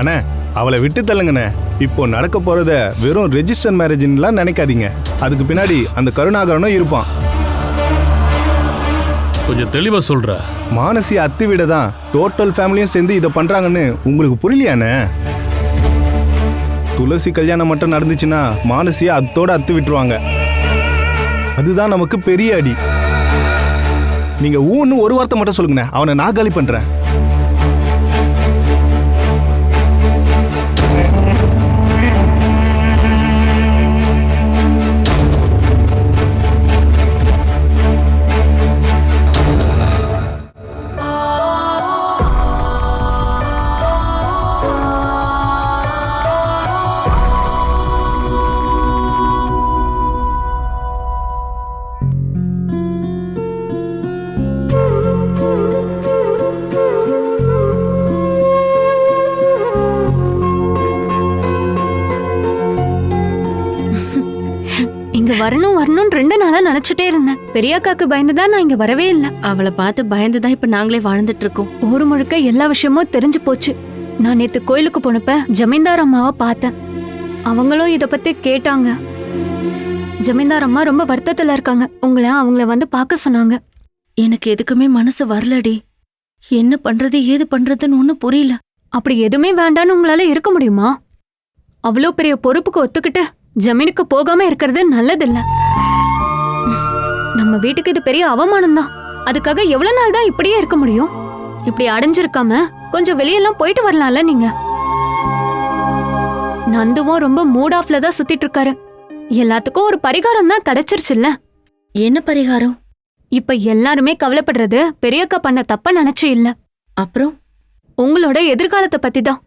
அண்ணே, அவளை விட்டு தள்ளுங்கண்ணே. இப்போ நடக்க போறத வெறும் ரெஜிஸ்டர் மேரேஜ்லாம் நினைக்காதீங்க. அதுக்கு பின்னாடி அந்த கருணாகரனும் இருப்பான். கொஞ்சம் தெளிவா சொல்ற. மானசி அத்து விட தான் டோட்டல் ஃபேமிலியும் சேர்ந்து இதை பண்றாங்கன்னு உங்களுக்கு புரியலையாண்ணே? துளசி கல்யாணம் மட்டும் நடந்துச்சுன்னா மானசியை அத்தோட அத்து விட்டுருவாங்க. அதுதான் நமக்கு பெரிய அடி. நீங்க ஊன்னு ஒரு வார்த்தை மட்டும் சொல்லுங்கண்ணே, அவனை நான் காலி பண்றேன். வரணும் வரணும்னு 2 நாளா நினைச்சிட்டே இருந்தேன். பெரியக்காக்கு பயந்துதான் நான் இங்க வரவே இல்லை. அவளை பார்த்து பயந்துதான் இப்ப நாங்களே வாழ்ந்துட்டு இருக்கோம். ஊரு முழுக்க எல்லா விஷயமும் தெரிஞ்சு போச்சு. நான் நேத்து கோயிலுக்கு போனப்ப ஜமீன்தார் அம்மாவை பார்த்தேன். அவங்களும் இத பத்தி கேட்டாங்க. ஜமீன்தார் அம்மா ரொம்ப வருத்தத்துல இருக்காங்க. அவங்கள வந்து பார்க்க சொன்னாங்க. எனக்கு எதுக்குமே மனசு வரலடி. என்ன பண்றது ஏது பண்றதுன்னு ஒன்னும் புரியல. அப்படி எதுவுமே வேண்டான்னு உங்களால இருக்க முடியுமா? அவ்வளோ பெரிய பொறுப்புக்கு ஒத்துக்கிட்டு ஜமீனுக்கு போகாம இருக்கிறது நல்லதில்ல. நம்ம வீட்டுக்கு இது பெரிய அவமானம் தான். அதுக்காக எவ்வளவு நாள் தான் இப்படியே இருக்க முடியும்? இப்படி அடைஞ்சிருக்காம கொஞ்சம் வெளியெல்லாம் போயிட்டு வரலாம்ல நீங்க. நந்துவும் ரொம்ப மூட் ஆஃப்ல தான் சுத்திட்டு இருக்காரு. எல்லாத்துக்கும் ஒரு பரிகாரம் தான் கிடைச்சிருச்சுல்ல. என்ன பரிகாரம்? இப்ப எல்லாருமே கவலைப்படுறது பெரியக்கா பண்ண தப்ப நினைச்சு இல்ல. அப்புறம் உங்களோட எதிர்காலத்தை பத்தி தான்.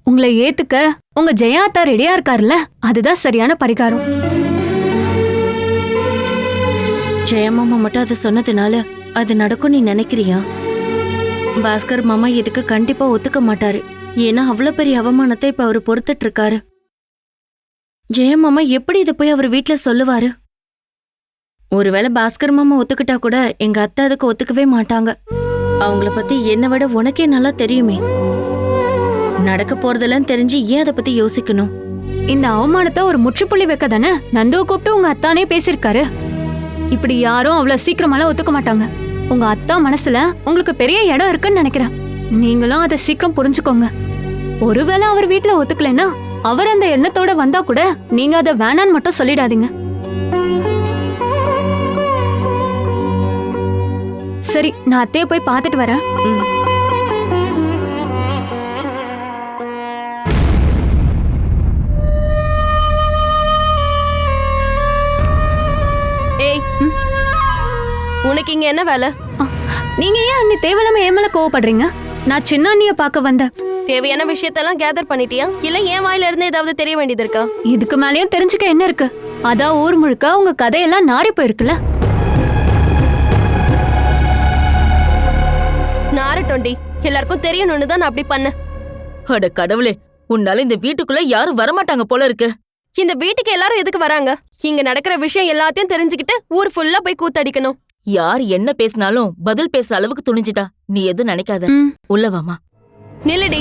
உங்களை ஏத்துக்க உங்க ஜெயாத்தா ரெடியா இருக்காருல்ல, அதுதான் சரியான பரிகாரம். ஜெயமாமா மட்டும் அதை சொன்னதுனால அது நடக்கும் நீ நினைக்கிறியா? பாஸ்கர் மாமா இதுக்கு கண்டிப்பா ஒத்துக்க மாட்டாரு. ஏன்னா அவ்வளவு பெரிய அவமானத்தை இப்ப அவரு பொறுத்துட்டு இருக்காரு. ஜெயம் மாமா எப்படி இதை போய் அவர் வீட்டுல சொல்லுவாரு? ஒருவேளை பாஸ்கர் மாமா ஒத்துக்கிட்டா கூட எங்க அத்தை அதுக்கு ஒத்துக்கவே மாட்டாங்க. அவங்கள பத்தி என்னை விட உனக்கே நல்லா தெரியுமே. நடக்க போறதெல்லாம் தெரிஞ்சு ஏன் அதை பத்தி யோசிக்கணும்? இந்த அவமானத்தை ஒரு முற்றுப்புள்ளி வைக்க தானே நந்துவை கூப்பிட்டு உங்க அத்தானே பேசியிருக்காரு. இப்படி யாரும் அவ்வளவு சீக்கிரமாலாம் ஒத்துக்க மாட்டாங்க. உங்க அத்தா மனசுல உங்களுக்கு பெரிய இடம் இருக்குன்னு நினைக்கிறேன். நீங்களும் அதை சீக்கிரம் புரிஞ்சுக்கோங்க. ஒருவேளை அவர் வீட்டுல ஒத்துக்கலைன்னா அவர் அந்த எண்ணத்தோட வந்தா கூட நீங்க அதை வேணான்னு மட்டும் சொல்லிடாதீங்க. சரி, நான் அத்தைய போய் பார்த்துட்டு வரேன். ஏய், உனக்கு இங்க என்ன வேலை? நீங்க ஏன் அண்ணி தேவையில்லாம என் மேல கோவப்படுறீங்க? நான் சின்ன அண்ணிய பார்க்க வந்தேன். தேவையான விஷயத்தெல்லாம் கேதர் பண்ணிட்டியா? இல்ல என் வாயில இருந்து ஏதாவது தெரிய வேண்டியது இருக்கா? இதுக்கு மேலயும் தெரிஞ்சுக்க என்ன இருக்கு? அதான் ஊர் முழுக்க உங்க கதையெல்லாம் நாரி போயிருக்குல்ல. நாரட்டோண்டி, எல்லாருக்கும் தெரியணும்னு தான் நான் அப்படி பண்ணேன். அட கடவுளே, உன்னால இந்த வீட்டுக்குள்ள யாரும் வரமாட்டாங்க போல இருக்கு. இந்த வீட்டுக்கு எல்லாரும் எதுக்கு வராங்க? இங்க நடக்கிற விஷயம் எல்லாத்தையும் தெரிஞ்சுக்கிட்டு ஊர் ஃபுல்லா போய் கூத்தடிக்கணும். யார் என்ன பேசினாலும் பதில் பேசுற அளவுக்கு துணிஞ்சிட்டா. நீ எதுவும் நினைக்காத, உள்ளவாமா. நில்லடி.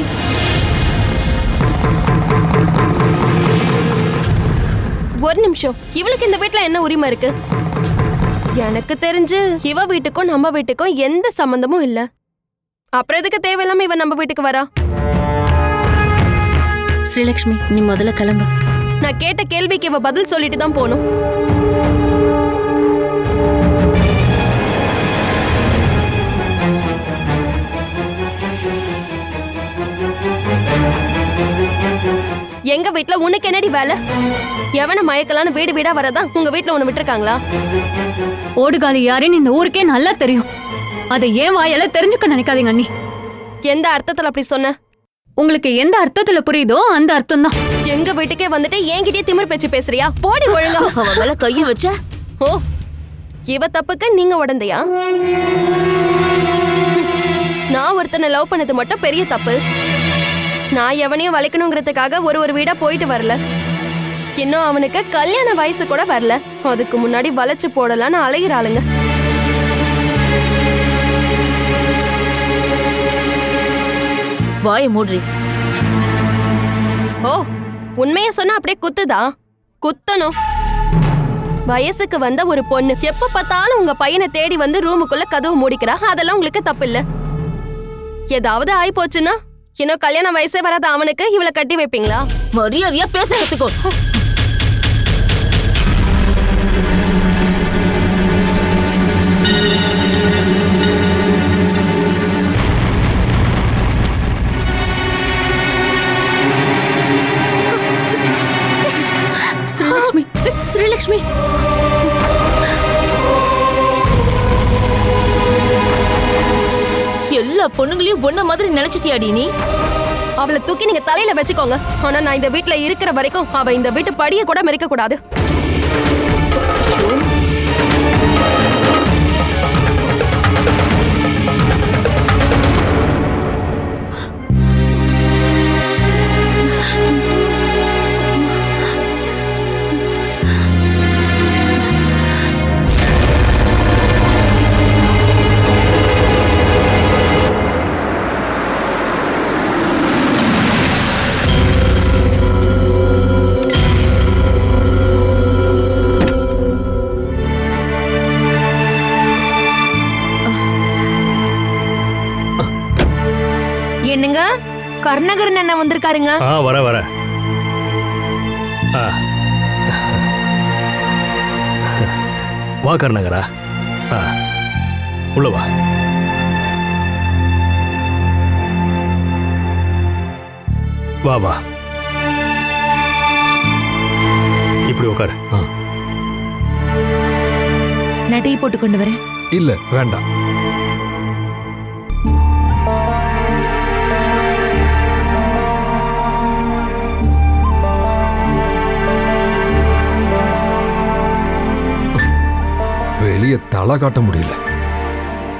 ஒரு நிமிஷம், இவளுக்கு இந்த வீட்டுல என்ன உரிமை இருக்கு? எனக்கு தெரிஞ்சு இவ வீட்டுக்கும் நம்ம வீட்டுக்கும் எந்த சம்பந்தமும் இல்ல. அப்புறம் எதுக்கு தேவையில்லாம இவ நம்ம வீட்டுக்கு வரா? ஸ்ரீலக்ஷ்மி, நீ முதல்ல கிளம்பு. நான் கேட்ட கேள்விக்கு இவ பதில் சொல்லிட்டு தான் போகணும். எங்க வீட்டுல உனக்கு என்னடி வேலை? எவன மயக்கலான்னு வீடு வீடா வரதான் உங்க வீட்டுல ஒண்ணு விட்டுருக்காங்களா? ஓடுகாலி யாருன்னு இந்த ஊருக்கே நல்லா தெரியும். அதை ஏன் வாயால தெரிஞ்சுக்க நினைக்காதீங்க அண்ணி. எந்த அர்த்தத்துல அப்படி சொன்ன? உங்களுக்கு எந்த அர்த்தத்துல புரியுதோ அந்த அர்த்தம் தான். எங்க வீட்டுக்கே வந்துட்டு என்கிட்டயே திமிர் பேச்சு பேசுறியா? போடி ஒழுங்கா. அவ மேல கைய வச்ச. ஓ, இவ தப்புக்கு நீங்க உடந்தையா? நான் ஒருத்தனை லவ் பண்ணது மட்டும் பெரிய தப்பு. நான் எவனையும் வளைக்கணுங்கிறதுக்காக ஒரு வீடா போயிட்டு வரல. இன்னும் அவனுக்கு கல்யாண வயசு கூட வரல. அதுக்கு முன்னாடி வளைச்சு போடலான்னு அலையிறாளுங்க. வாய மூட்ரி. ஓ, உண்மைய சொன்னா அப்படியே குத்துதா? குத்தணும். வயசுக்கு வந்த ஒரு பொண்ணு எப்ப பார்த்தாலும் உங்க பையனை தேடி வந்து ரூமுக்குள்ள கதவு மூடிக்கிறா. அதெல்லாம் உங்களுக்கு தப்பு இல்ல. ஏதாவது ஆயி போச்சுன்னா இன்னும் கல்யாண வயசே வராத அவனுக்கு இவளை கட்டி வைப்பீங்களா? மரியாதையா பேச கத்துக்கோ. ஸ்ரீலக்ஷ்மி, ஸ்ரீலக்ஷ்மி. எல்லா பொண்ணுங்களையும் ஒன்ன மாதிரி நினைச்சிட்டியாடி நீ? அவளை தூக்கி நீங்க தலையில வச்சுக்கோங்க. ஆனா நான் இந்த வீட்டுல இருக்கிற வரைக்கும் அவ இந்த வீட்டு படிய கூட மறிக்க கூடாது. என்னங்க, கருணாகரன் அண்ணா வந்திருக்காருங்க. வர வா கருணாகரா. உள்ள வா. வா வா, இப்படி உட்காரு. நான் டீ போட்டு கொண்டு வரேன். இல்ல வேண்டாம். வெளியே தலை காட்ட முடியல.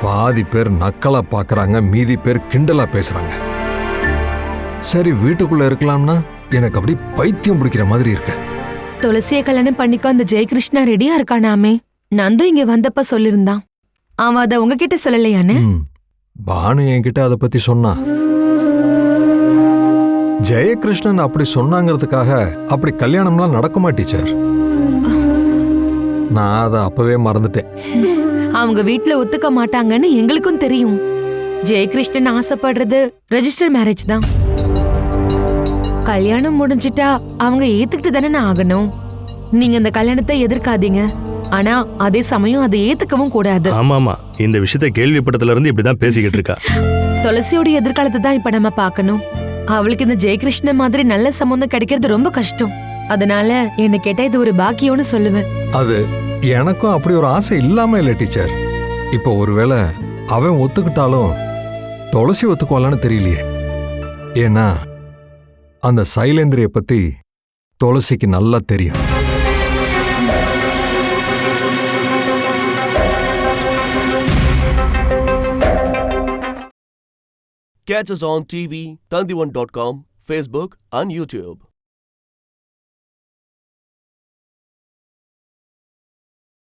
பாதி பேர் நக்கலா பார்க்கறாங்க, மீதி பேர் கிண்டலா பேசுறாங்க. சரி, வீட்டுக்குள்ள இருக்கலாம்னா எனக்கு அப்படி பைத்தியம் பிடிக்கிற மாதிரி இருக்கு. துளசியை கல்யாணம் பண்ணிக்க அந்த ஜெயகிருஷ்ணா ரெடியா இருக்கானாமே. நந்து இங்க வந்தப்ப சொல்லிருந்தான். அவன் அத உங்ககிட்ட சொல்லலையானே? பானு என்கிட்ட அதை பத்தி சொன்னா. ஜெயகிருஷ்ணன் அப்படி சொன்னாங்கிறதுக்காக அப்படி கல்யாணம்லாம் நடக்குமா டீச்சர்? நான் அதை அப்பவே மறந்துட்டேன். அவங்க வீட்ல ஒத்துக்க மாட்டாங்கன்னு எங்களுக்கும் தெரியும். ஜெயகிருஷ்ணன் ஆசைப்படுறது ரெஜிஸ்டர் மேரேஜ் தான். கல்யாணம் முடிஞ்சிட்டா அவங்க ஏத்துக்கிட்டு தானே ஆகணும். நீங்க இந்த கல்யாணத்தை எதிர்க்காதீங்க, ஆனா அதே சமயம் அதை ஏத்துக்கவும் கூடாது. ஆமாமா, இந்த விஷயத்தை கேள்விப்பட்டதுல இருந்து இப்படிதான் பேசிக்கிட்டு இருக்கா. துளசியோட எதிர்காலத்தை தான் இப்ப நம்ம பார்க்கணும். அவளுக்கு இந்த ஜெயகிருஷ்ண மாதிரி நல்ல சம்பந்தம் கிடைக்கிறது ரொம்ப கஷ்டம். அதனால என்ன கேட்டா இது ஒரு பாக்கியம்னு சொல்லுவேன். அது எனக்கும் அப்படி ஒரு ஆசை இல்லாம இல்லை டீச்சர். இப்போ ஒருவேளை அவன் ஒத்துக்கிட்டாலும் துளசி ஒத்துக்குவாளான்னு தெரியலையே. ஏன்னா அந்த சைலேந்திரிய பத்தி துளசிக்கு நல்லா தெரியும். Catch us on TV, Tandivan.com, Facebook and YouTube.